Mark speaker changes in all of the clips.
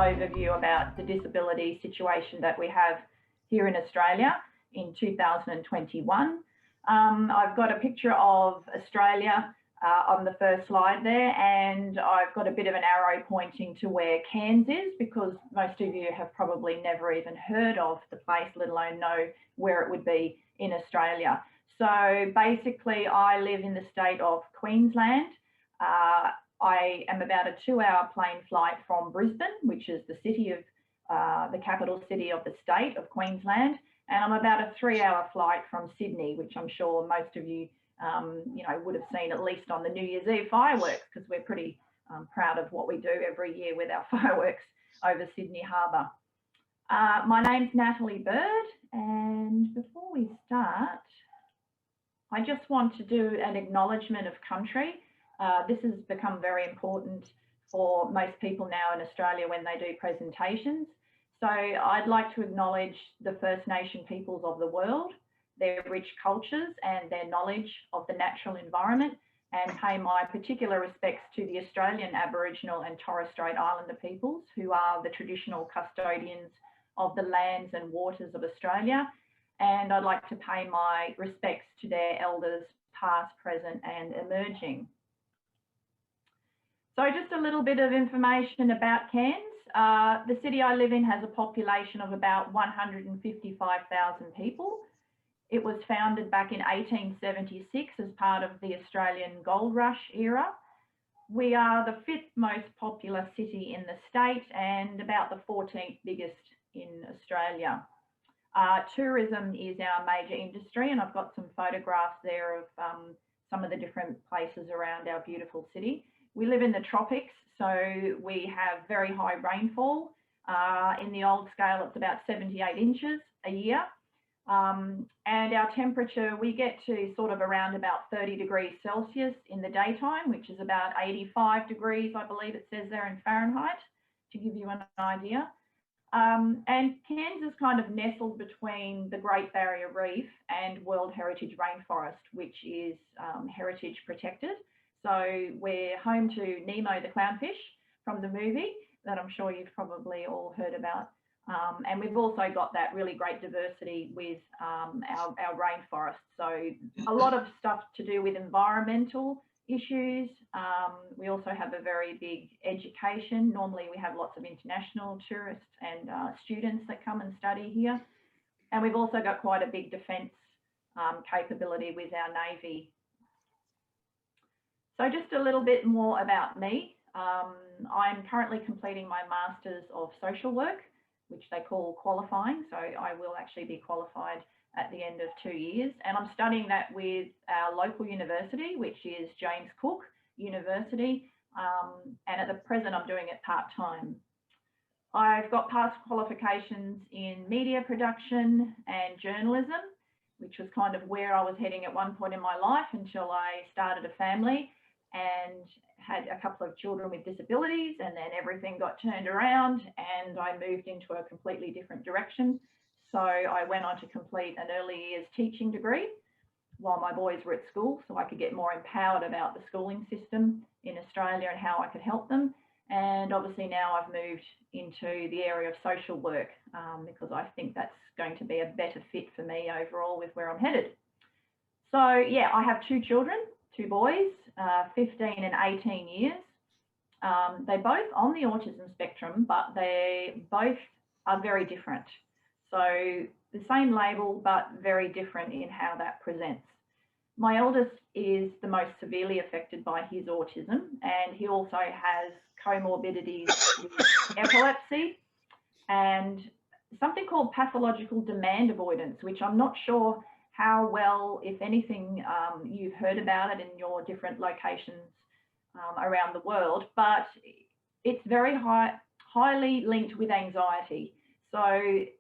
Speaker 1: overview about the disability situation that we have here in Australia in 2021. I've got a picture of Australia on the first slide there, and I've got a bit of an arrow pointing to where Cairns is, because most of you have probably never even heard of the place, let alone know where it would be in Australia. So basically I live in the state of Queensland. I am about a 2-hour plane flight from Brisbane, which is the city of the capital city of the state of Queensland, and I'm about a 3-hour flight from Sydney, which I'm sure most of you would have seen at least on the New Year's Eve fireworks, because we're pretty proud of what we do every year with our fireworks over Sydney Harbour. My name's Natalie Bird, and before we start, I just want to do an acknowledgement of country. This has become very important for most people now in Australia when they do presentations. So I'd like to acknowledge the First Nation peoples of the world, their rich cultures and their knowledge of the natural environment, and pay my particular respects to the Australian Aboriginal and Torres Strait Islander peoples, who are the traditional custodians of the lands and waters of Australia. And I'd like to pay my respects to their elders, past, present and emerging. So just a little bit of information about Cairns. The city I live in has a population of about 155,000 people. It was founded back in 1876 as part of the Australian Gold Rush era. We are the 5th most popular city in the state and about the 14th biggest in Australia. Tourism is our major industry, and I've got some photographs there of some of the different places around our beautiful city. We live in the tropics, so we have very high rainfall. In the old scale, it's about 78 inches a year. And our temperature, we get to sort of around about 30 degrees Celsius in the daytime, which is about 85 degrees, I believe it says there in Fahrenheit, to give you an idea. And Cairns is kind of nestled between the Great Barrier Reef and World Heritage Rainforest, which is heritage protected. So we're home to Nemo the clownfish from the movie that I'm sure you've probably all heard about. And we've also got that really great diversity with our rainforest. So a lot of stuff to do with environmental issues. We also have a very big education. Normally we have lots of international tourists and students that come and study here. And we've also got quite a big defence capability with our Navy. So just a little bit more about me. I'm currently completing my Masters of Social Work, which they call qualifying. So I will actually be qualified at the end of 2 years. And I'm studying that with our local university, which is James Cook University. And at the present, I'm doing it part-time. I've got past qualifications in media production and journalism, which was kind of where I was heading at one point in my life until I started a family and had a couple of children with disabilities, and then everything got turned around and I moved into a completely different direction. So I went on to complete an early years teaching degree while my boys were at school, so I could get more empowered about the schooling system in Australia and how I could help them. And obviously now I've moved into the area of social work because I think that's going to be a better fit for me overall with where I'm headed. So yeah, I have 2 children, 2 boys, 15 and 18 years. They're both on the autism spectrum, but they both are very different. So the same label, but very different in how that presents. My eldest is the most severely affected by his autism, and he also has comorbidities with epilepsy and something called pathological demand avoidance, which I'm not sure how well, if anything, you've heard about it in your different locations around the world, but it's very highly linked with anxiety. So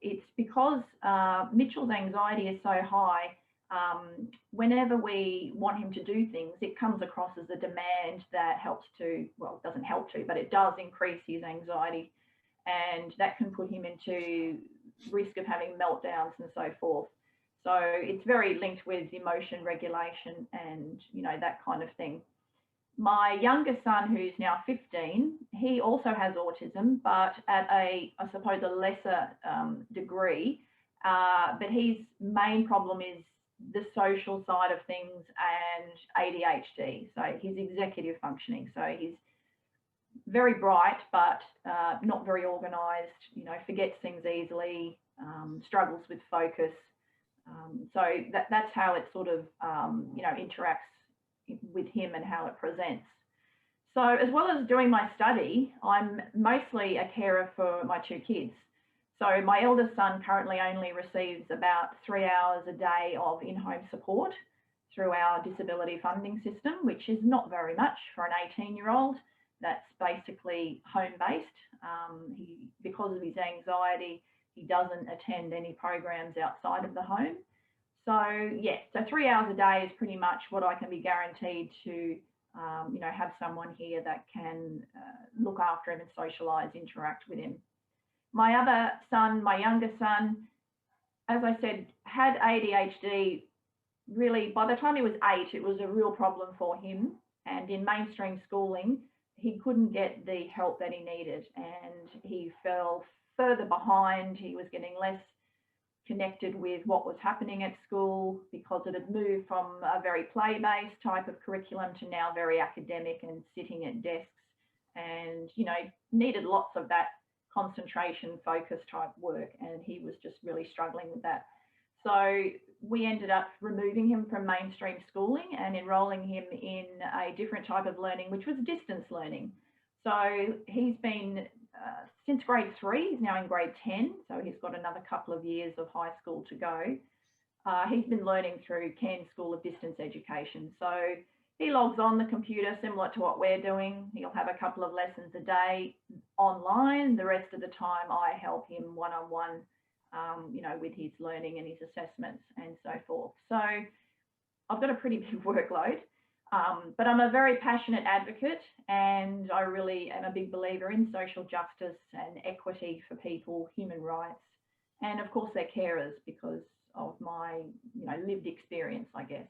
Speaker 1: it's because Mitchell's anxiety is so high, whenever we want him to do things, it comes across as a demand that helps to, well, it doesn't help to, but it does increase his anxiety, and that can put him into risk of having meltdowns and so forth. So it's very linked with emotion regulation and, you know, that kind of thing. My youngest son, who's now 15, he also has autism, but at I suppose, a lesser degree. But his main problem is the social side of things and ADHD, so his executive functioning. So he's very bright, but not very organised, forgets things easily, struggles with focus. So that's how it sort of, interacts with him and how it presents. So as well as doing my study, I'm mostly a carer for my two kids. So my eldest son currently only receives about 3 hours a day of in-home support through our disability funding system, which is not very much for an 18-year-old. That's basically home-based. Because of his anxiety, he doesn't attend any programs outside of the home. So yeah, so 3 hours a day is pretty much what I can be guaranteed to, have someone here that can look after him and socialise, interact with him. My other son, my youngest son, as I said, had ADHD. Really, by the time he was 8, it was a real problem for him. And in mainstream schooling, he couldn't get the help that he needed, and he fell further behind. He was getting less connected with what was happening at school because it had moved from a very play-based type of curriculum to now very academic and sitting at desks, and needed lots of that concentration, focus type work, and he was just really struggling with that. So we ended up removing him from mainstream schooling and enrolling him in a different type of learning, which was distance learning. So he's been, since grade 3, he's now in grade 10, so he's got another couple of years of high school to go. He's been learning through Cairns School of Distance Education. So he logs on the computer similar to what we're doing. He'll have a couple of lessons a day online. The rest of the time I help him one-on-one, with his learning and his assessments and so forth. So I've got a pretty big workload, but I'm a very passionate advocate, and I really am a big believer in social justice and equity for people, human rights, and of course they're carers because of my lived experience, I guess.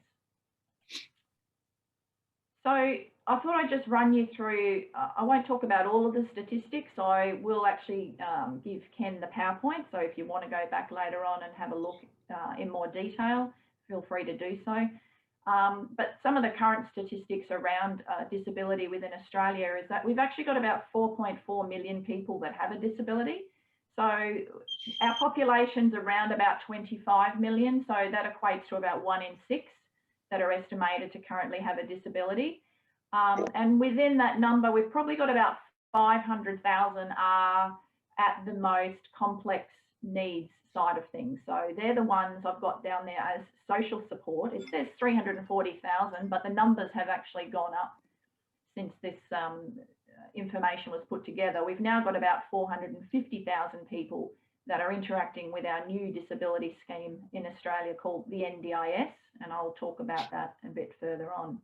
Speaker 1: So I thought I'd just run you through, I won't talk about all of the statistics. I will actually give Ken the PowerPoint. So if you want to go back later on and have a look in more detail, feel free to do so. But some of the current statistics around disability within Australia is that we've actually got about 4.4 million people that have a disability. So our population's around about 25 million. So that equates to about 1 in 6 that are estimated to currently have a disability. And within that number, we've probably got about 500,000 are at the most complex needs side of things. So they're the ones I've got down there as social support. It says 340,000, but the numbers have actually gone up since this information was put together. We've now got about 450,000 people that are interacting with our new disability scheme in Australia called the NDIS, and I'll talk about that a bit further on.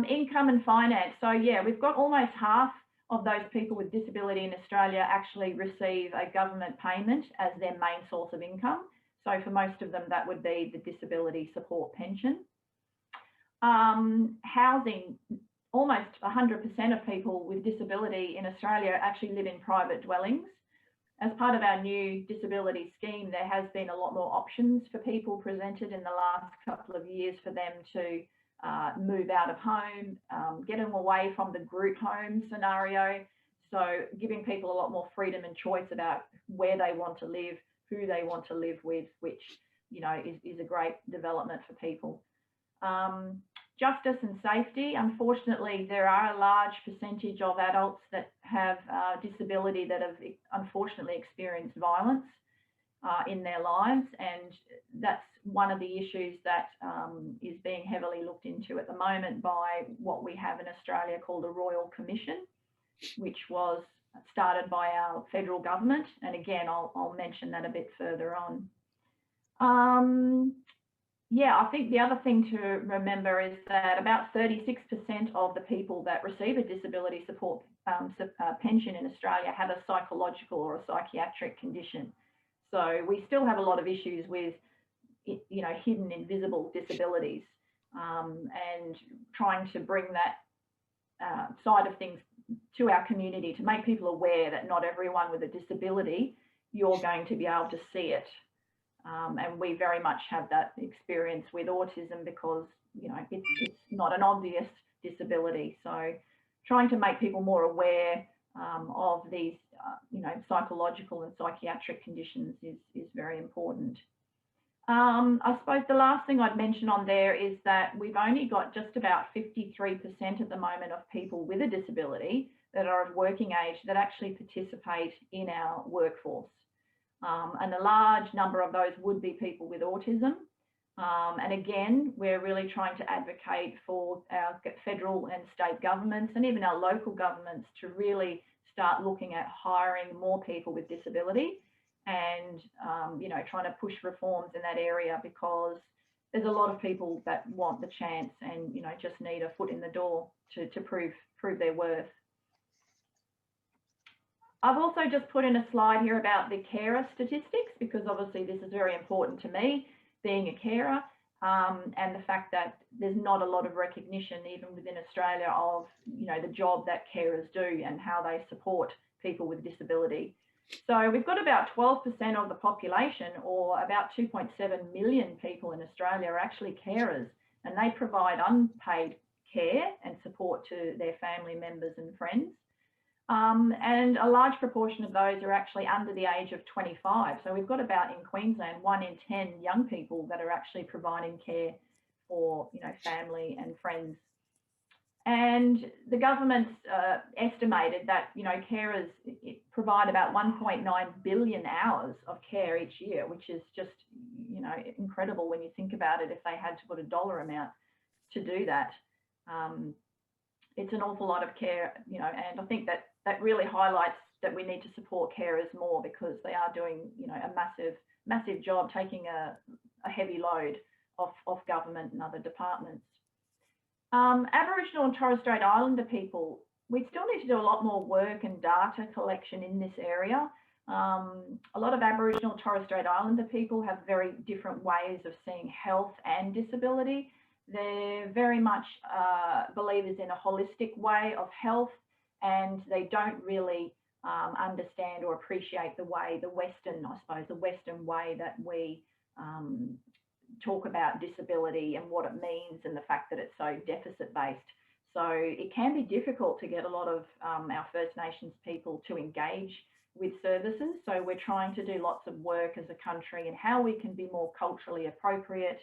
Speaker 1: Income and finance. So yeah, we've got almost half of those people with disability in Australia actually receive a government payment as their main source of income. So for most of them, that would be the disability support pension. Housing, almost 100% of people with disability in Australia actually live in private dwellings. As part of our new disability scheme, there has been a lot more options for people presented in the last couple of years for them to move out of home, get them away from the group home scenario. So giving people a lot more freedom and choice about where they want to live, who they want to live with, which, is a great development for people. Justice and safety. Unfortunately, there are a large percentage of adults that have disability that have unfortunately experienced violence in their lives, and that's one of the issues that is being heavily looked into at the moment by what we have in Australia called a Royal Commission, which was started by our federal government, and again I'll mention that a bit further on. Yeah, I think the other thing to remember is that about 36% of the people that receive a disability support pension in Australia have a psychological or a psychiatric condition. So we still have a lot of issues with, hidden invisible disabilities. and trying to bring that side of things to our community to make people aware that not everyone with a disability, you're going to be able to see it. And we very much have that experience with autism because, you know, it's not an obvious disability. So trying to make people more aware of these, you know, psychological and psychiatric conditions is very important. I suppose the last thing I'd mention on there is that we've only got just about 53% at the moment of people with a disability that are of working age that actually participate in our workforce. And a large number of those would be people with autism. And again, we're really trying to advocate for our federal and state governments and even our local governments to really start looking at hiring more people with disability and, you know, trying to push reforms in that area because there's a lot of people that want the chance and, you know, just need a foot in the door to prove their worth. I've also just put in a slide here about the carer statistics because obviously this is very important to me, being a carer, and the fact that there's not a lot of recognition even within Australia of, you know, the job that carers do and how they support people with disability. So we've got about 12% of the population, or about 2.7 million people in Australia are actually carers, and they provide unpaid care and support to their family members and friends. And a large proportion of those are actually under the age of 25. So we've got about in Queensland 1 in 10 young people that are actually providing care for, you know, family and friends. And the government's estimated that, you know, carers provide about 1.9 billion hours of care each year, which is just, you know, incredible when you think about it if they had to put a dollar amount to do that. It's an awful lot of care, you know, and I think that really highlights that we need to support carers more because they are doing, you know, a massive job taking a heavy load off government and other departments. Aboriginal and Torres Strait Islander people, we still need to do a lot more work and data collection in this area. A lot of Aboriginal and Torres Strait Islander people have very different ways of seeing health and disability. They're very much believers in a holistic way of health, and they don't really understand or appreciate the way the Western way that we talk about disability and what it means and the fact that it's so deficit based. So it can be difficult to get a lot of our First Nations people to engage with services. So we're trying to do lots of work as a country and how we can be more culturally appropriate,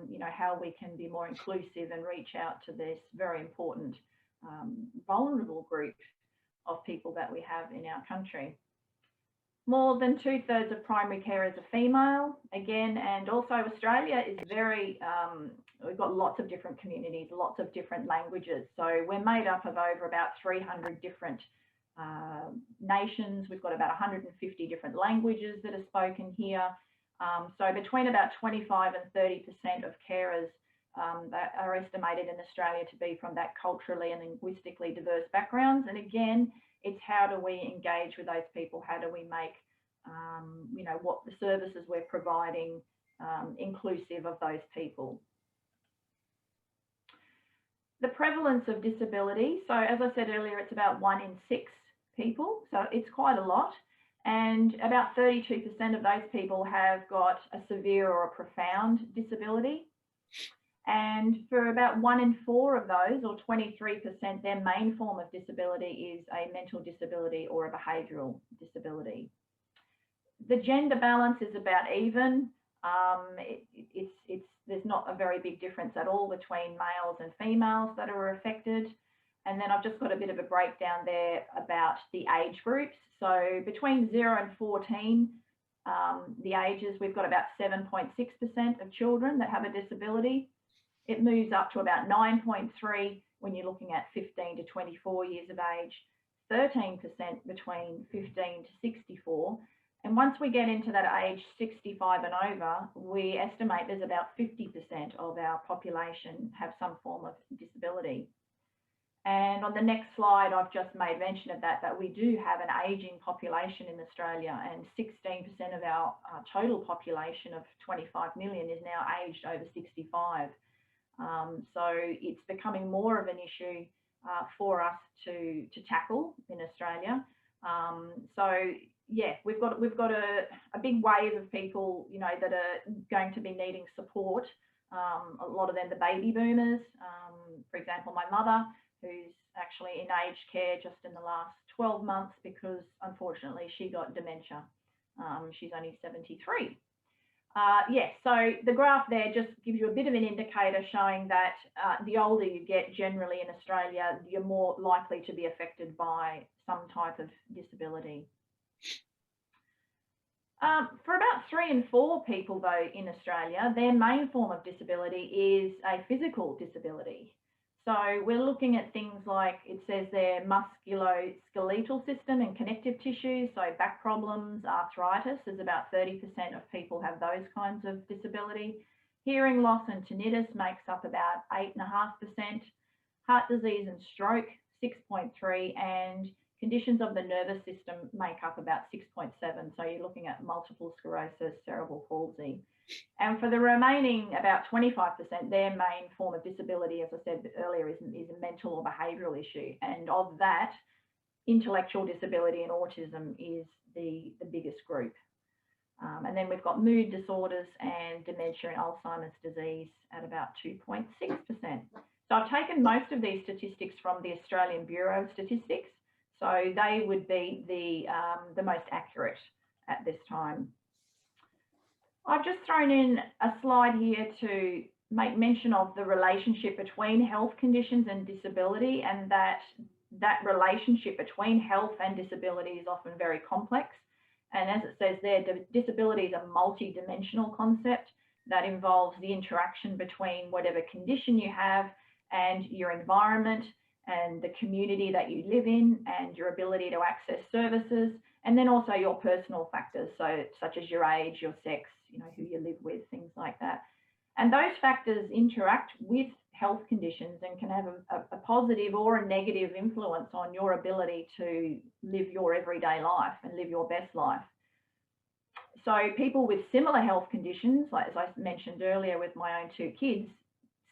Speaker 1: you know, how we can be more inclusive and reach out to this very important vulnerable group of people that we have in our country. More than 2/3 of primary carers are female, again, and also Australia is very, we've got lots of different communities, lots of different languages. So we're made up of over about 300 different nations. We've got about 150 different languages that are spoken here. So between about 25 and 30% of carers that are estimated in Australia to be from that culturally and linguistically diverse backgrounds. And again, it's how do we engage with those people? How do we make, you know, what the services we're providing inclusive of those people? The prevalence of disability. So as I said earlier, it's about 1 in 6 people. So it's quite a lot. And about 32% of those people have got a severe or a profound disability. And for about 1 in 4 of those, or 23%, their main form of disability is a mental disability or a behavioural disability. The gender balance is about even. There's not a very big difference at all between males and females that are affected. And then I've just got a bit of a breakdown there about the age groups. So between 0 and 14, the ages, we've got about 7.6% of children that have a disability. It moves up to about 9.3 when you're looking at 15 to 24 years of age, 13% between 15 to 64. And once we get into that age 65 and over, we estimate there's about 50% of our population have some form of disability. And on the next slide, I've just made mention of that we do have an ageing population in Australia, and 16% of our total population of 25 million is now aged over 65. So it's becoming more of an issue for us to tackle in Australia. So yeah, we've got a big wave of people, you know, that are going to be needing support. A lot of them, the baby boomers. For example, my mother, who's actually in aged care just in the last 12 months because unfortunately she got dementia. She's only 73. Yeah, so the graph there just gives you a bit of an indicator showing that the older you get generally in Australia, you're more likely to be affected by some type of disability. For about 3 in 4 people though in Australia, their main form of disability is a physical disability. So we're looking at things like, it says there, musculoskeletal system and connective tissues, so back problems, arthritis, there's about 30% of people have those kinds of disability. Hearing loss and tinnitus makes up about 8.5%. Heart disease and stroke, 6.3%, and conditions of the nervous system make up about 6.7%. So you're looking at multiple sclerosis, cerebral palsy. And for the remaining about 25%, their main form of disability, as I said earlier, is a mental or behavioural issue. And of that, intellectual disability and autism is the biggest group. And then we've got mood disorders and dementia and Alzheimer's disease at about 2.6%. So I've taken most of these statistics from the Australian Bureau of Statistics. So they would be the most accurate at this time. I've just thrown in a slide here to make mention of the relationship between health conditions and disability, and that relationship between health and disability is often very complex. And as it says there, disability is a multi-dimensional concept that involves the interaction between whatever condition you have and your environment and the community that you live in and your ability to access services, and then also your personal factors, so such as your age, your sex, you know, who you live with, things like that. And those factors interact with health conditions and can have a positive or a negative influence on your ability to live your everyday life and live your best life. So people with similar health conditions, like as I mentioned earlier with my own 2 kids,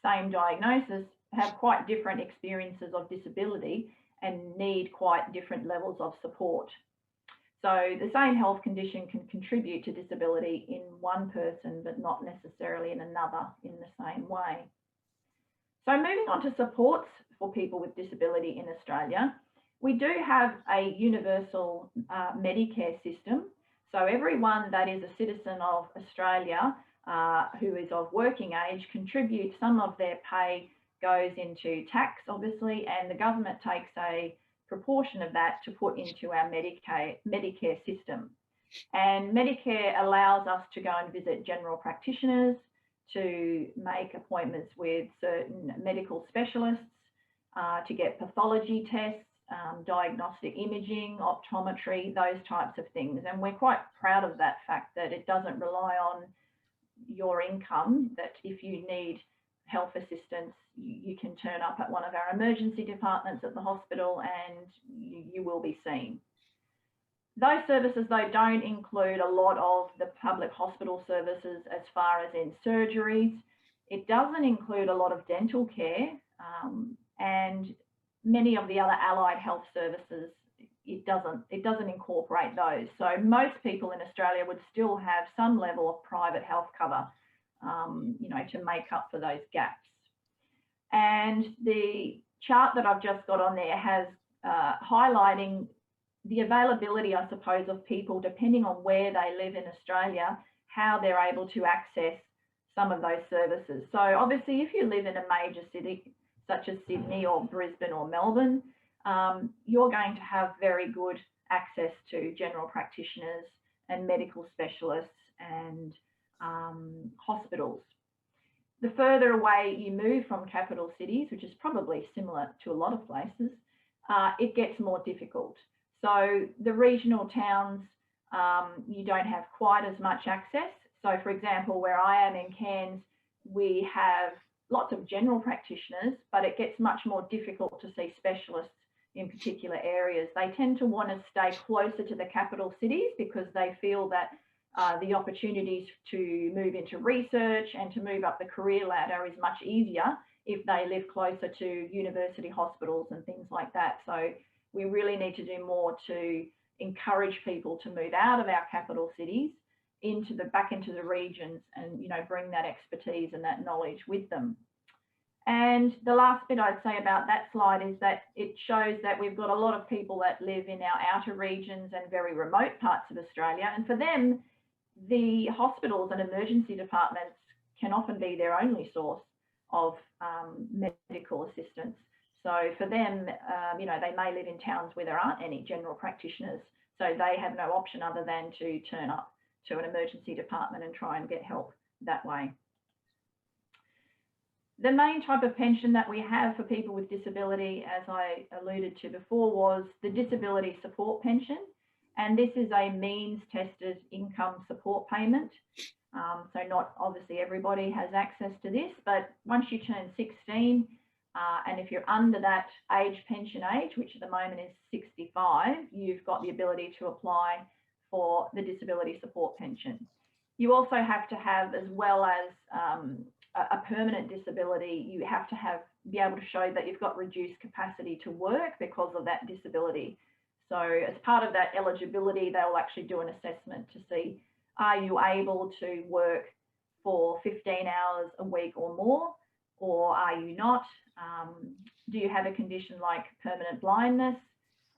Speaker 1: same diagnosis, have quite different experiences of disability and need quite different levels of support. So the same health condition can contribute to disability in one person, but not necessarily in another in the same way. So moving on to supports for people with disability in Australia, we do have a universal Medicare system. So everyone that is a citizen of Australia who is of working age contributes some of their pay goes into tax, obviously, and the government takes a proportion of that to put into our Medicare system. And Medicare allows us to go and visit general practitioners, to make appointments with certain medical specialists, to get pathology tests, diagnostic imaging, optometry, those types of things. And we're quite proud of that fact that it doesn't rely on your income, that if you need health assistance, you can turn up at one of our emergency departments at the hospital and you will be seen. Those services, though, don't include a lot of the public hospital services as far as in surgeries. It doesn't include a lot of dental care, and many of the other allied health services, it doesn't incorporate those. So most people in Australia would still have some level of private health cover, you know, to make up for those gaps. And the chart that I've just got on there has highlighting the availability, I suppose, of people, depending on where they live in Australia, how they're able to access some of those services. So obviously, if you live in a major city, such as Sydney or Brisbane or Melbourne, you're going to have very good access to general practitioners and medical specialists and hospitals. The further away you move from capital cities, which is probably similar to a lot of places, it gets more difficult. So the regional towns, you don't have quite as much access. So for example, where I am in Cairns, we have lots of general practitioners, but it gets much more difficult to see specialists in particular areas. They tend to want to stay closer to the capital cities because they feel that The opportunities to move into research and to move up the career ladder is much easier if they live closer to university hospitals and things like that. So we really need to do more to encourage people to move out of our capital cities back into the regions and, you know, bring that expertise and that knowledge with them. And the last bit I'd say about that slide is that it shows that we've got a lot of people that live in our outer regions and very remote parts of Australia. And for them, the hospitals and emergency departments can often be their only source of medical assistance. So for them, you know, they may live in towns where there aren't any general practitioners. So they have no option other than to turn up to an emergency department and try and get help that way. The main type of pension that we have for people with disability, as I alluded to before, was the disability support pension. And this is a means tested income support payment. So not obviously everybody has access to this, but once you turn 16, and if you're under that pension age, which at the moment is 65, you've got the ability to apply for the disability support pension. You also have to have, as well as a permanent disability, you have to be able to show that you've got reduced capacity to work because of that disability. So as part of that eligibility, they'll actually do an assessment to see, are you able to work for 15 hours a week or more, or are you not? Do you have a condition like permanent blindness?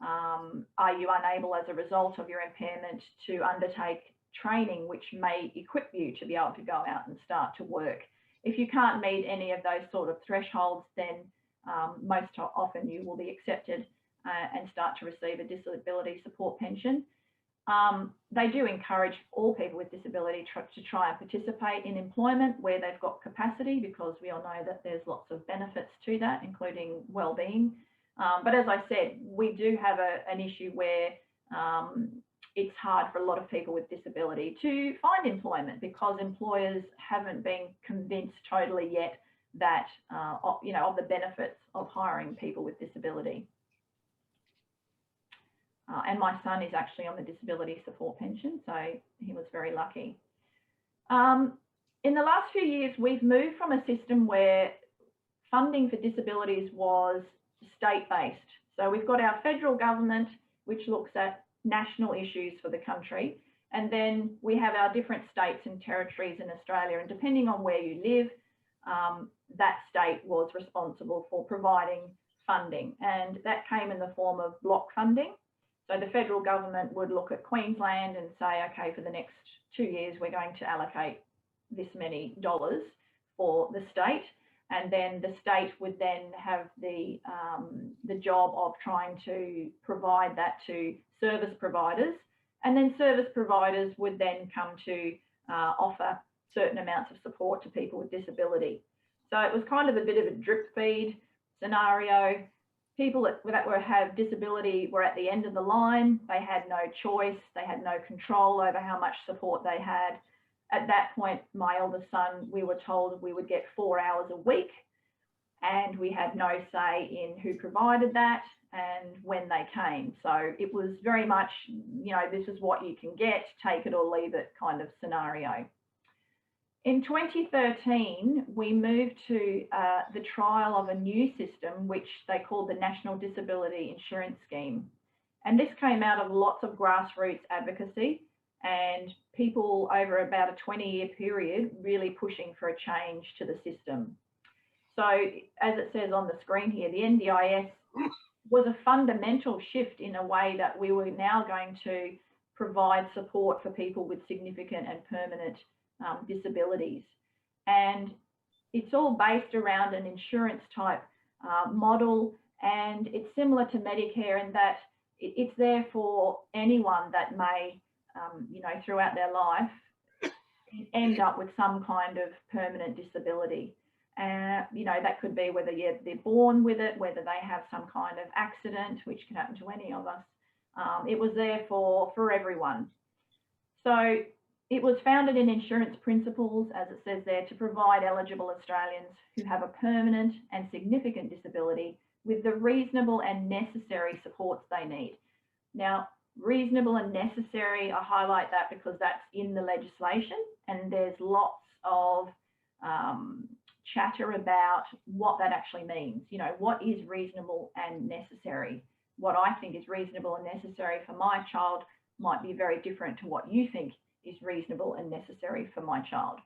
Speaker 1: Are you unable as a result of your impairment to undertake training which may equip you to be able to go out and start to work? If you can't meet any of those sort of thresholds, then most often you will be accepted and start to receive a disability support pension. They do encourage all people with disability to try and participate in employment where they've got capacity, because we all know that there's lots of benefits to that, including well-being. But as I said, we do have an issue where it's hard for a lot of people with disability to find employment because employers haven't been convinced totally yet that, you know, of the benefits of hiring people with disability. And my son is actually on the disability support pension, so he was very lucky. In the last few years, we've moved from a system where funding for disabilities was state-based. So we've got our federal government, which looks at national issues for the country, and then we have our different states and territories in Australia, and depending on where you live, that state was responsible for providing funding, and that came in the form of block funding. So the federal government would look at Queensland and say, okay, for the next 2 years, we're going to allocate this many dollars for the state. And then the state would then have the job of trying to provide that to service providers. And then service providers would then come to offer certain amounts of support to people with disability. So it was kind of a bit of a drip feed scenario. People that have disability were at the end of the line. They had no choice. They had no control over how much support they had. At that point, my eldest son, we were told we would get 4 hours a week, and we had no say in who provided that and when they came. So it was very much, you know, this is what you can get, take it or leave it kind of scenario. In 2013, we moved to the trial of a new system, which they called the National Disability Insurance Scheme. And this came out of lots of grassroots advocacy and people over about a 20-year period really pushing for a change to the system. So as it says on the screen here, the NDIS was a fundamental shift in a way that we were now going to provide support for people with significant and permanent disabilities. And it's all based around an insurance type model, and it's similar to Medicare in that it's there for anyone that may, you know, throughout their life end up with some kind of permanent disability. You know, that could be whether they're born with it, whether they have some kind of accident, which can happen to any of us. It was there for everyone. So it was founded in insurance principles, as it says there, to provide eligible Australians who have a permanent and significant disability with the reasonable and necessary supports they need. Now, Reasonable and necessary, I highlight that because that's in the legislation, and there's lots of chatter about what that actually means. You know, what is reasonable and necessary? What I think is reasonable and necessary for my child might be very different to what you think is reasonable and necessary for my child.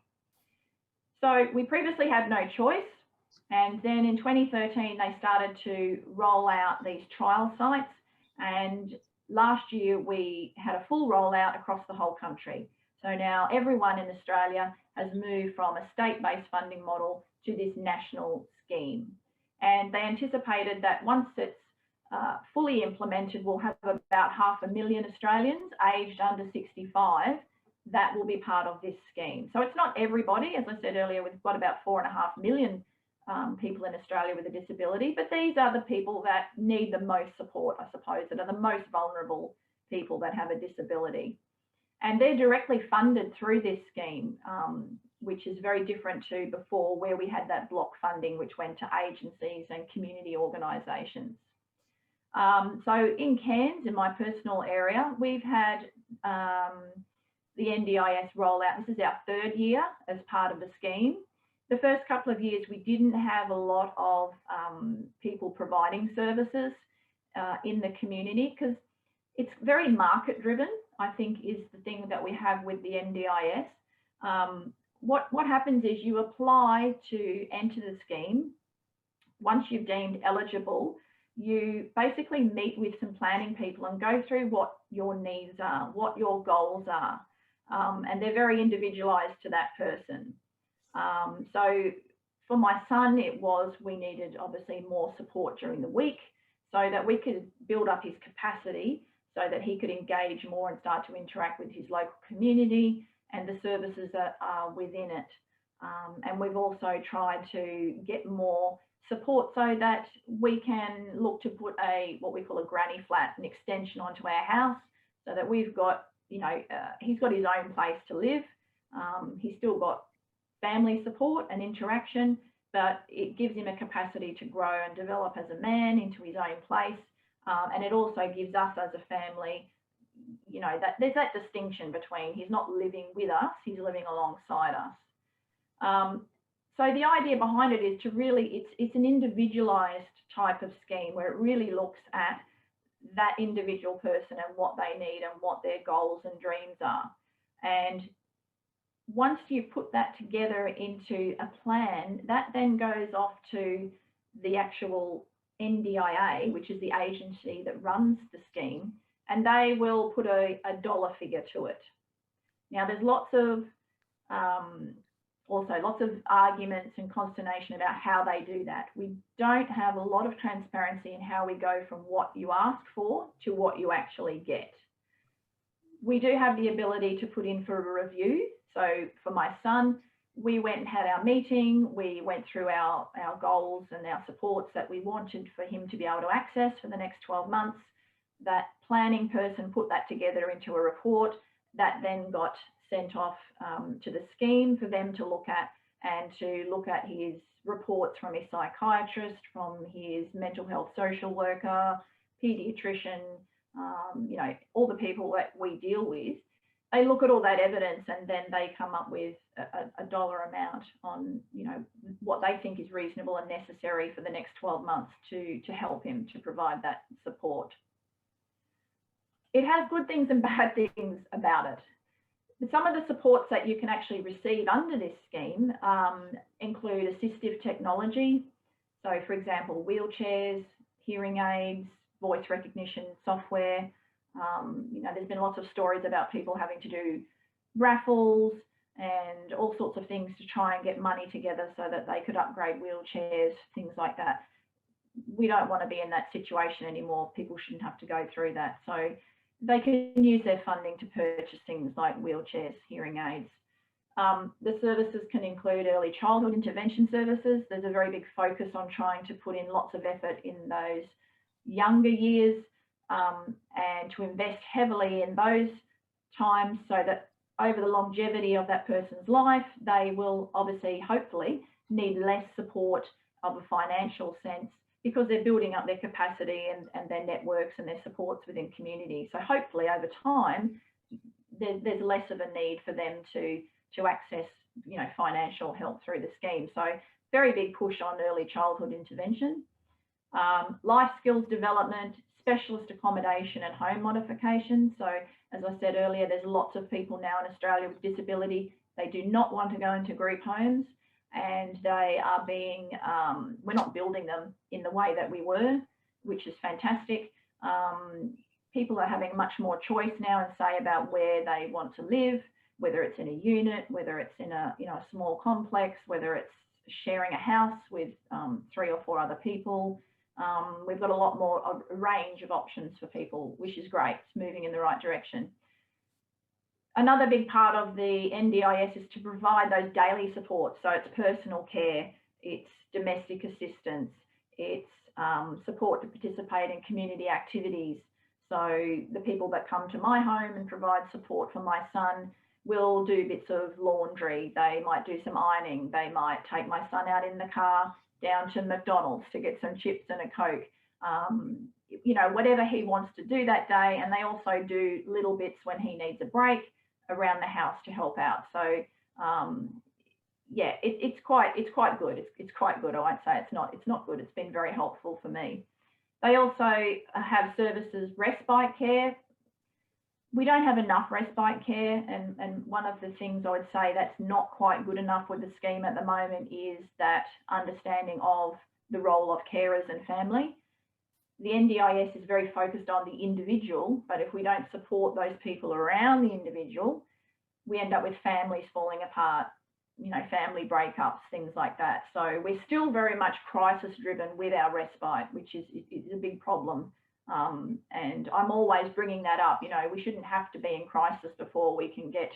Speaker 1: So we previously had no choice, and then in 2013 they started to roll out these trial sites, and last year we had a full rollout across the whole country. So now everyone in Australia has moved from a state-based funding model to this national scheme, and they anticipated that once it's fully implemented, we'll have about 500,000 Australians aged under 65 that will be part of this scheme. So it's not everybody. As I said earlier, we've got about 4.5 million people in Australia with a disability, but these are the people that need the most support, I suppose, that are the most vulnerable people that have a disability. And they're directly funded through this scheme, which is very different to before, where we had that block funding, which went to agencies and community organisations. So in Cairns, in my personal area, we've had the NDIS rollout. This is our 3rd year as part of the scheme. The first couple of years, we didn't have a lot of people providing services in the community, because it's very market driven, I think, is the thing that we have with the NDIS. What happens is you apply to enter the scheme. Once you've deemed eligible, you basically meet with some planning people and go through what your needs are, what your goals are, and they're very individualised to that person. So for my son, it was, we needed obviously more support during the week so that we could build up his capacity so that he could engage more and start to interact with his local community and the services that are within it. And we've also tried to get more support so that we can look to put what we call a granny flat, an extension onto our house, so that we've got, you know, he's got his own place to live. He's still got family support and interaction, but it gives him a capacity to grow and develop as a man into his own place. And it also gives us as a family, you know, that there's that distinction between, he's not living with us, he's living alongside us. So the idea behind it is to really, it's an individualised type of scheme where it really looks at that individual person and what they need and what their goals and dreams are. And once you put that together into a plan, that then goes off to the actual NDIA, which is the agency that runs the scheme, and they will put a dollar figure to it. Now, there's also lots of arguments and consternation about how they do that. We don't have a lot of transparency in how we go from what you ask for to what you actually get. We do have the ability to put in for a review. So for my son, we went and had our meeting. We went through our goals and our supports that we wanted for him to be able to access for the next 12 months. That planning person put that together into a report that then got sent off to the scheme for them to look at, and to look at his reports from his psychiatrist, from his mental health social worker, paediatrician, you know, all the people that we deal with. They look at all that evidence and then they come up with a dollar amount on, you know, what they think is reasonable and necessary for the next 12 months to help him, to provide that support. It has good things and bad things about it. Some of the supports that you can actually receive under this scheme include assistive technology. So, for example, wheelchairs, hearing aids, voice recognition software. You know, there's been lots of stories about people having to do raffles and all sorts of things to try and get money together so that they could upgrade wheelchairs, things like that. We don't want to be in that situation anymore. People shouldn't have to go through that. So they can use their funding to purchase things like wheelchairs, hearing aids. The services can include early childhood intervention services. There's a very big focus on trying to put in lots of effort in those younger years and to invest heavily in those times so that over the longevity of that person's life, they will obviously, hopefully, need less support of a financial sense because they're building up their capacity and their networks and their supports within community. So hopefully over time, there's less of a need for them to access, you know, financial help through the scheme. So very big push on early childhood intervention, life skills development, specialist accommodation and home modification. So as I said earlier, there's lots of people now in Australia with disability. They do not want to go into group homes, and they are being, we're not building them in the way that we were, which is fantastic. People are having much more choice now and say about where they want to live, whether it's in a unit, whether it's in a, you know, a small complex, whether it's sharing a house with 3 or 4 other people. We've got a lot more of a range of options for people, which is great. It's moving in the right direction. Another big part of the NDIS is to provide those daily supports. So it's personal care, it's domestic assistance, it's support to participate in community activities. So the people that come to my home and provide support for my son will do bits of laundry. They might do some ironing. They might take my son out in the car down to McDonald's to get some chips and a Coke. You know, whatever he wants to do that day. And they also do little bits when he needs a break around the house to help out. So yeah, it's quite good. It's quite good. I won't say it's not good. It's been very helpful for me. They also have services, respite care. We don't have enough respite care, and one of the things I would say that's not quite good enough with the scheme at the moment is that understanding of the role of carers and family. The NDIS is very focused on the individual, but if we don't support those people around the individual, we end up with families falling apart, you know, family breakups, things like that. So we're still very much crisis driven with our respite, which is a big problem. And I'm always bringing that up. You know, we shouldn't have to be in crisis before we can get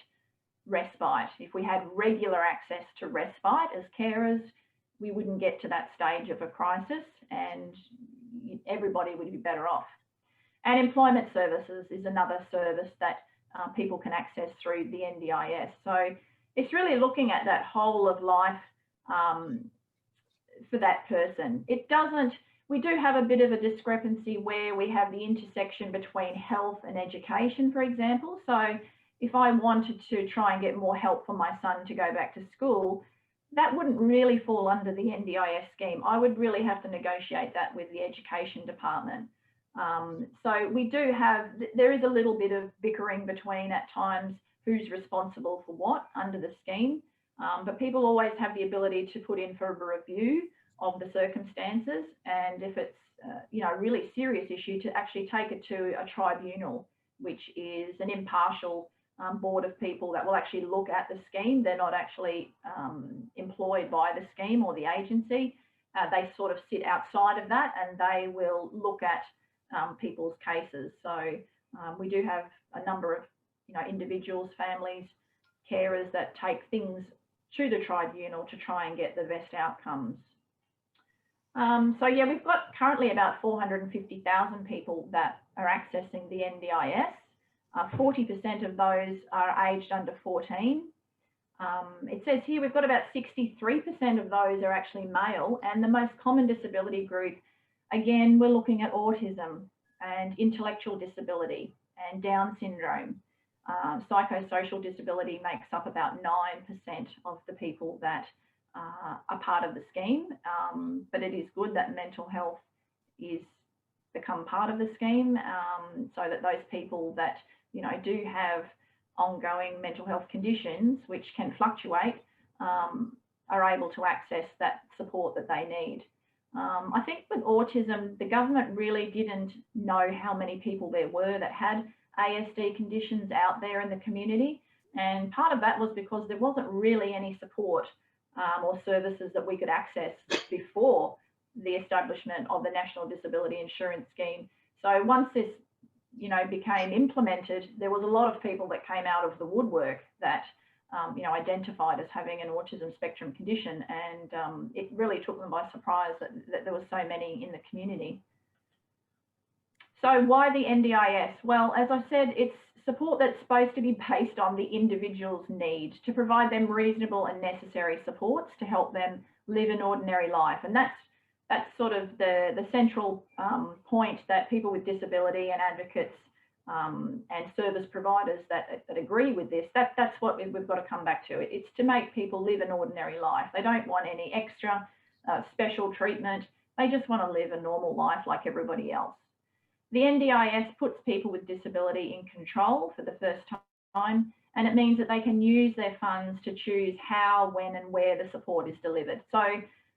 Speaker 1: respite. If we had regular access to respite as carers, we wouldn't get to that stage of a crisis and everybody would be better off. And employment services is another service that people can access through the NDIS. So it's really looking at that whole of life for that person. It doesn't, we do have a bit of a discrepancy where we have the intersection between health and education, for example. So if I wanted to try and get more help for my son to go back to school, that wouldn't really fall under the NDIS scheme. I would really have to negotiate that with the education department. So we do have, there is a little bit of bickering between at times who's responsible for what under the scheme, but people always have the ability to put in for a review of the circumstances, and if it's you know, a really serious issue, to actually take it to a tribunal, which is an impartial board of people that will actually look at the scheme. They're not actually employed by the scheme or the agency. They sort of sit outside of that and they will look at people's cases. So we do have a number of, you know, individuals, families, carers that take things to the tribunal to try and get the best outcomes. So yeah, we've got currently about 450,000 people that are accessing the NDIS. 40% of those are aged under 14. It says here we've got about 63% of those are actually male, and the most common disability group, again, we're looking at autism and intellectual disability and Down syndrome. Psychosocial disability makes up about 9% of the people that are part of the scheme, but it is good that mental health is become part of the scheme, so that those people that, you know, do have ongoing mental health conditions which can fluctuate are able to access that support that they need. I think with autism, the government really didn't know how many people there were that had ASD conditions out there in the community, and part of that was because there wasn't really any support or services that we could access before the establishment of the National Disability Insurance Scheme. So once this, you know, became implemented, there was a lot of people that came out of the woodwork that, you know, identified as having an autism spectrum condition, and it really took them by surprise that there were so many in the community. So why the NDIS? Well, as I said, it's support that's supposed to be based on the individual's need, to provide them reasonable and necessary supports to help them live an ordinary life. And that's that's sort of the central point that people with disability and advocates and service providers that agree with this, that's what we've got to come back to. It's to make people live an ordinary life. They don't want any extra special treatment. They just want to live a normal life like everybody else. The NDIS puts people with disability in control for the first time, and it means that they can use their funds to choose how, when and where the support is delivered. So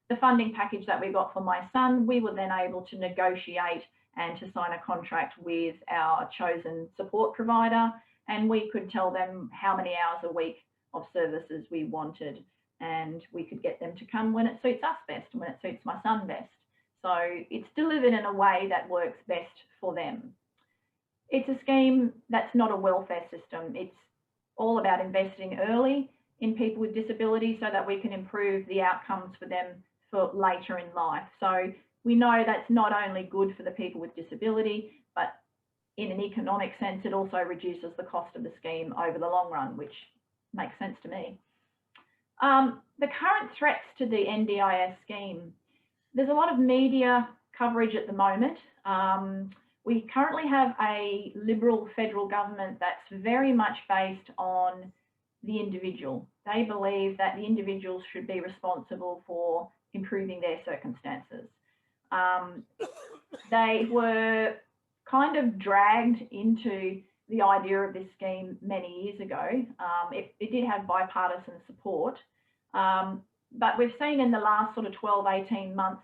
Speaker 1: the funding package that we got for my son, we were then able to negotiate and to sign a contract with our chosen support provider, and we could tell them how many hours a week of services we wanted, and we could get them to come when it suits us best and when it suits my son best. So it's delivered in a way that works best for them. It's a scheme that's not a welfare system. It's all about investing early in people with disability so that we can improve the outcomes for them for later in life. So we know that's not only good for the people with disability, but in an economic sense, it also reduces the cost of the scheme over the long run, which makes sense to me. The current threats to the NDIS scheme, there's a lot of media coverage at the moment. We currently have a Liberal federal government that's very much based on the individual. They believe that the individuals should be responsible for improving their circumstances. They were kind of dragged into the idea of this scheme many years ago. It did have bipartisan support, but we've seen in the last sort of 12, 18 months,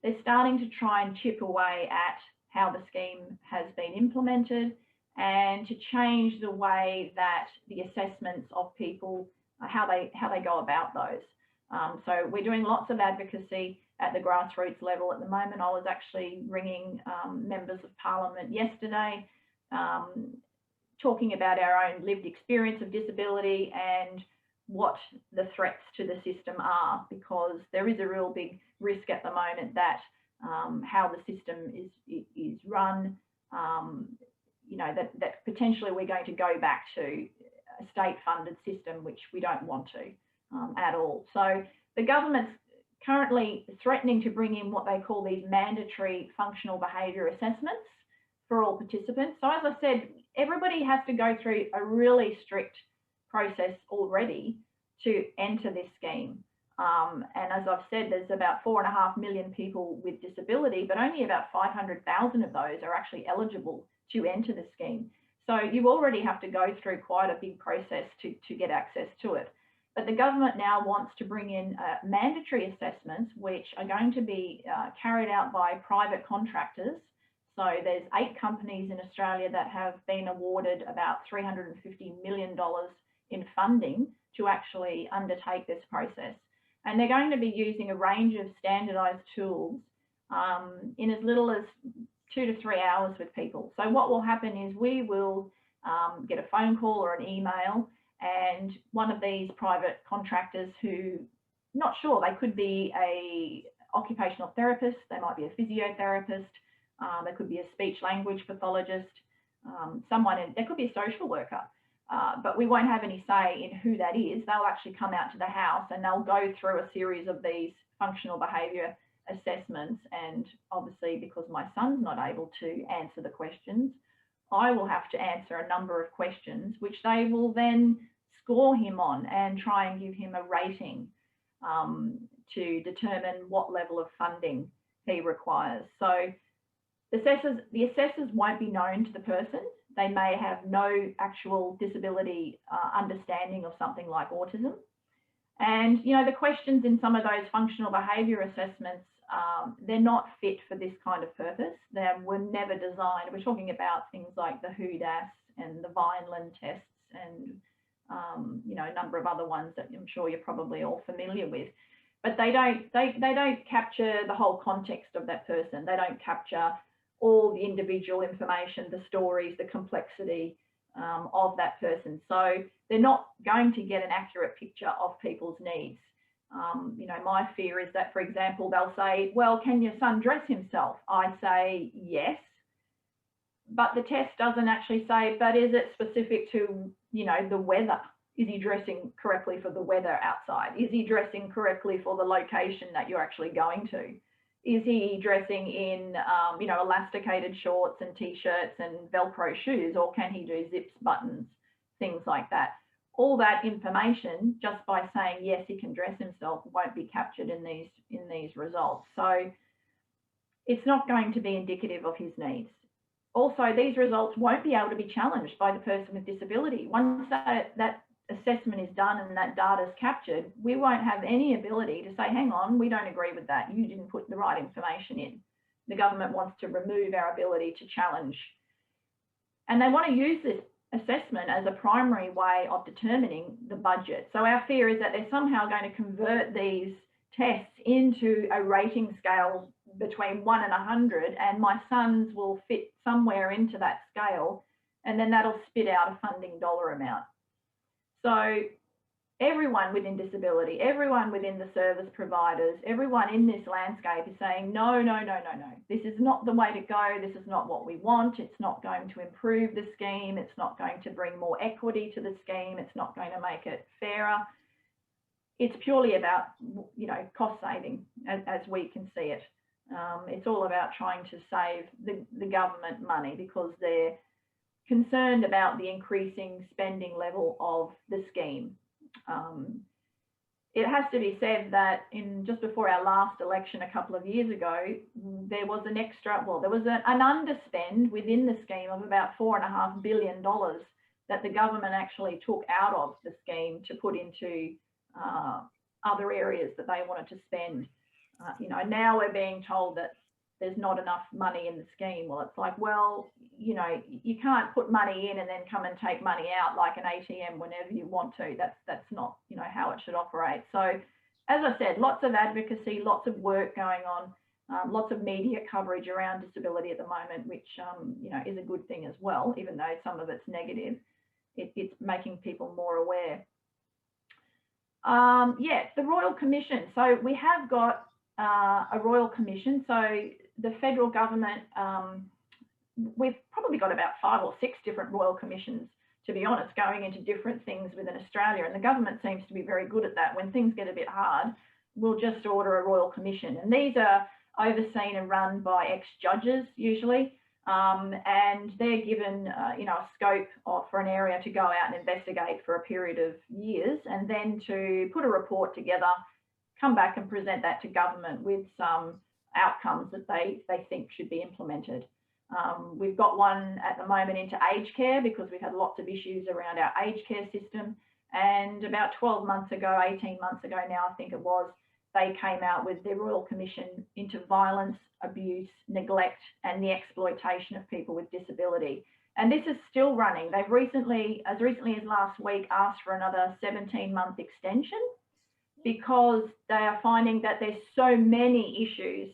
Speaker 1: they're starting to try and chip away at how the scheme has been implemented and to change the way that the assessments of people, how they go about those. So we're doing lots of advocacy at the grassroots level at the moment. I was actually ringing members of parliament yesterday, talking about our own lived experience of disability and what the threats to the system are, because there is a real big risk at the moment that how the system is run, you know, that potentially we're going to go back to a state-funded system, which we don't want to at all. So the government's currently threatening to bring in what they call these mandatory functional behaviour assessments for all participants. So as I said, everybody has to go through a really strict process already to enter this scheme. And as I've said, there's about 4.5 million people with disability, but only about 500,000 of those are actually eligible to enter the scheme. So you already have to go through quite a big process to get access to it. But the government now wants to bring in mandatory assessments, which are going to be carried out by private contractors. So there's 8 companies in Australia that have been awarded about $350 million in funding to actually undertake this process. And they're going to be using a range of standardised tools in as little as 2 to 3 hours with people. So what will happen is we will get a phone call or an email, and one of these private contractors who, not sure, they could be a occupational therapist, they might be a physiotherapist, there could be a speech language pathologist, there could be a social worker. But we won't have any say in who that is. They'll actually come out to the house and they'll go through a series of these functional behaviour assessments. And obviously, because my son's not able to answer the questions, I will have to answer a number of questions, which they will then score him on and try and give him a rating to determine what level of funding he requires. So the assessors won't be known to the person. They may have no actual disability understanding of something like autism. And, you know, the questions in some of those functional behaviour assessments, they're not fit for this kind of purpose. They were never designed. We're talking about things like the WHODAS and the Vineland tests and, you know, a number of other ones that I'm sure you're probably all familiar with. But they don't capture the whole context of that person. They don't capture all the individual information, the stories, the complexity of that person. So they're not going to get an accurate picture of people's needs. You know, my fear is that, for example, they'll say, well, can your son dress himself? I say yes, but the test doesn't actually say, but is it specific to, you know, the weather? Is he dressing correctly for the weather outside? Is he dressing correctly for the location that you're actually going to? is he dressing in, you know, elasticated shorts and t-shirts and Velcro shoes, or can he do zips, buttons, things like that? All that information, just by saying yes, he can dress himself, won't be captured in these results. So it's not going to be indicative of his needs. Also, these results won't be able to be challenged by the person with disability. Once that assessment is done and that data is captured, we won't have any ability to say, hang on, we don't agree with that. You didn't put the right information in. The government wants to remove our ability to challenge. And they want to use this assessment as a primary way of determining the budget. So our fear is that they're somehow going to convert these tests into a rating scale between 1 and 100, and my sons will fit somewhere into that scale, and then that'll spit out a funding dollar amount. So everyone within disability, everyone within the service providers, everyone in this landscape is saying, no, no, no, no, no. This is not the way to go. This is not what we want. It's not going to improve the scheme. It's not going to bring more equity to the scheme. It's not going to make it fairer. It's purely about, you know, cost saving as we can see it. It's all about trying to save the government money because they're concerned about the increasing spending level of the scheme. It has to be said that just before our last election a couple of years ago, there was an underspend within the scheme of about $4.5 billion that the government actually took out of the scheme to put into other areas that they wanted to spend. You know, now we're being told that there's not enough money in the scheme. Well, it's like, well, you know, you can't put money in and then come and take money out like an ATM whenever you want to. That's not, you know, how it should operate. So, as I said, lots of advocacy, lots of work going on, lots of media coverage around disability at the moment, which, you know, is a good thing as well, even though some of it's negative. It's making people more aware. Yeah, the Royal Commission. So we have got a Royal Commission. So the federal government, we've probably got about 5 or 6 different Royal Commissions, to be honest, going into different things within Australia. And the government seems to be very good at that. When things get a bit hard, we'll just order a Royal Commission. And these are overseen and run by ex-judges usually. And they're given, you know, a scope for an area to go out and investigate for a period of years, and then to put a report together, come back and present that to government with some outcomes that they think should be implemented. We've got one at the moment into aged care because we've had lots of issues around our aged care system. And about 12 months ago, 18 months ago now, I think it was, they came out with their Royal Commission into violence, abuse, neglect, and the exploitation of people with disability. And this is still running. They've recently, as last week, asked for another 17-month extension because they are finding that there's so many issues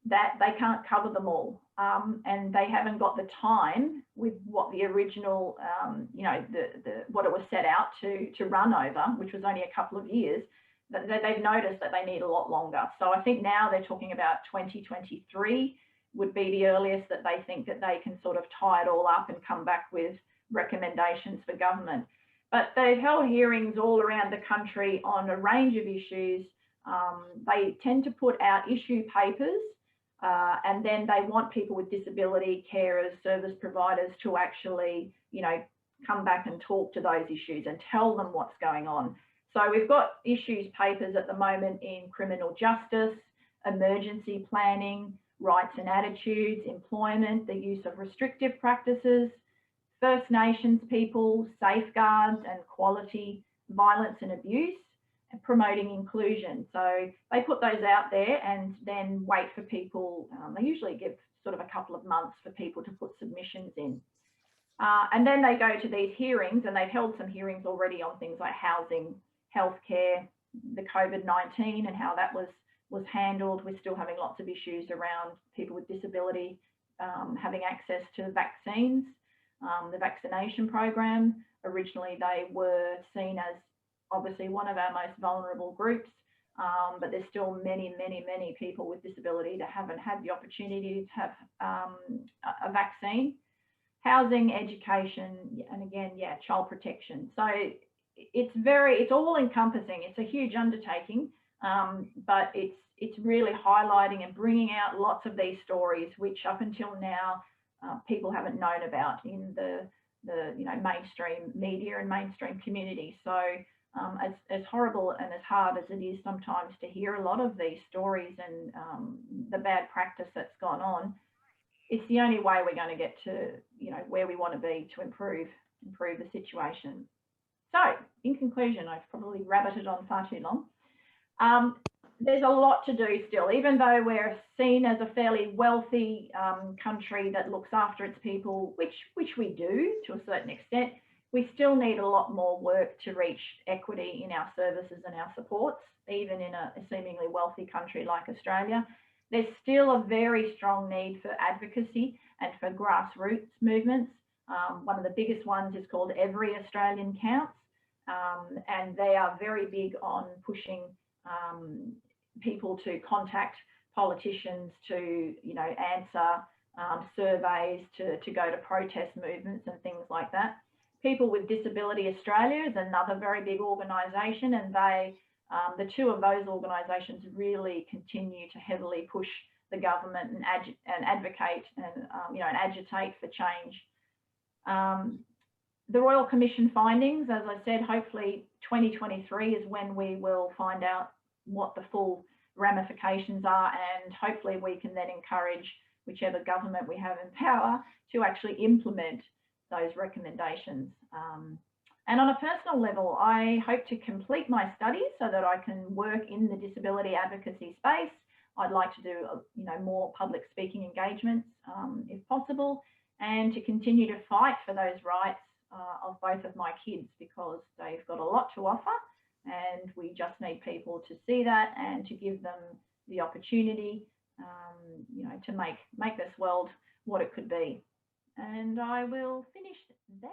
Speaker 1: that they can't cover them all. And they haven't got the time with what the original, you know, what it was set out to run over, which was only a couple of years. That they've noticed that they need a lot longer. So I think now they're talking about 2023 would be the earliest that they think that they can sort of tie it all up and come back with recommendations for government. But they've held hearings all around the country on a range of issues. They tend to put out issue papers and then they want people with disability, carers, service providers to actually, you know, come back and talk to those issues and tell them what's going on. So we've got issues papers at the moment in criminal justice, emergency planning, rights and attitudes, employment, the use of restrictive practices, First Nations people, safeguards and quality, violence and abuse, and promoting inclusion. So they put those out there and then wait for people. They usually give sort of a couple of months for people to put submissions in. And then they go to these hearings, and they've held some hearings already on things like housing, healthcare, the COVID-19 and how that was handled. We're still having lots of issues around people with disability having access to vaccines, the vaccination program. Originally, they were seen as obviously one of our most vulnerable groups, but there's still many, many, many people with disability that haven't had the opportunity to have a vaccine. Housing, education, and again, yeah, child protection. So it's all encompassing. It's a huge undertaking, but it's really highlighting and bringing out lots of these stories, which up until now people haven't known about in the mainstream media and mainstream community. So as horrible and as hard as it is sometimes to hear a lot of these stories and the bad practice that's gone on, it's the only way we're going to get to where we want to be to improve the situation. So in conclusion, I've probably rabbited on far too long. There's a lot to do still, even though we're seen as a fairly wealthy country that looks after its people, which we do to a certain extent. We still need a lot more work to reach equity in our services and our supports, even in a seemingly wealthy country like Australia. There's still a very strong need for advocacy and for grassroots movements. One of the biggest ones is called Every Australian Counts, and they are very big on pushing people to contact politicians, to answer surveys, to go to protest movements and things like that. People with Disability Australia is another very big organisation, and they the two of those organisations really continue to heavily push the government and advocate and and agitate for change. The Royal Commission findings, as I said, hopefully 2023 is when we will find out what the full ramifications are, and hopefully we can then encourage whichever government we have in power to actually implement those recommendations. And on a personal level, I hope to complete my studies so that I can work in the disability advocacy space. I'd like to do more public speaking engagements if possible, and to continue to fight for those rights of both of my kids, because they've got a lot to offer, and we just need people to see that and to give them the opportunity to make this world what it could be. And I will finish there.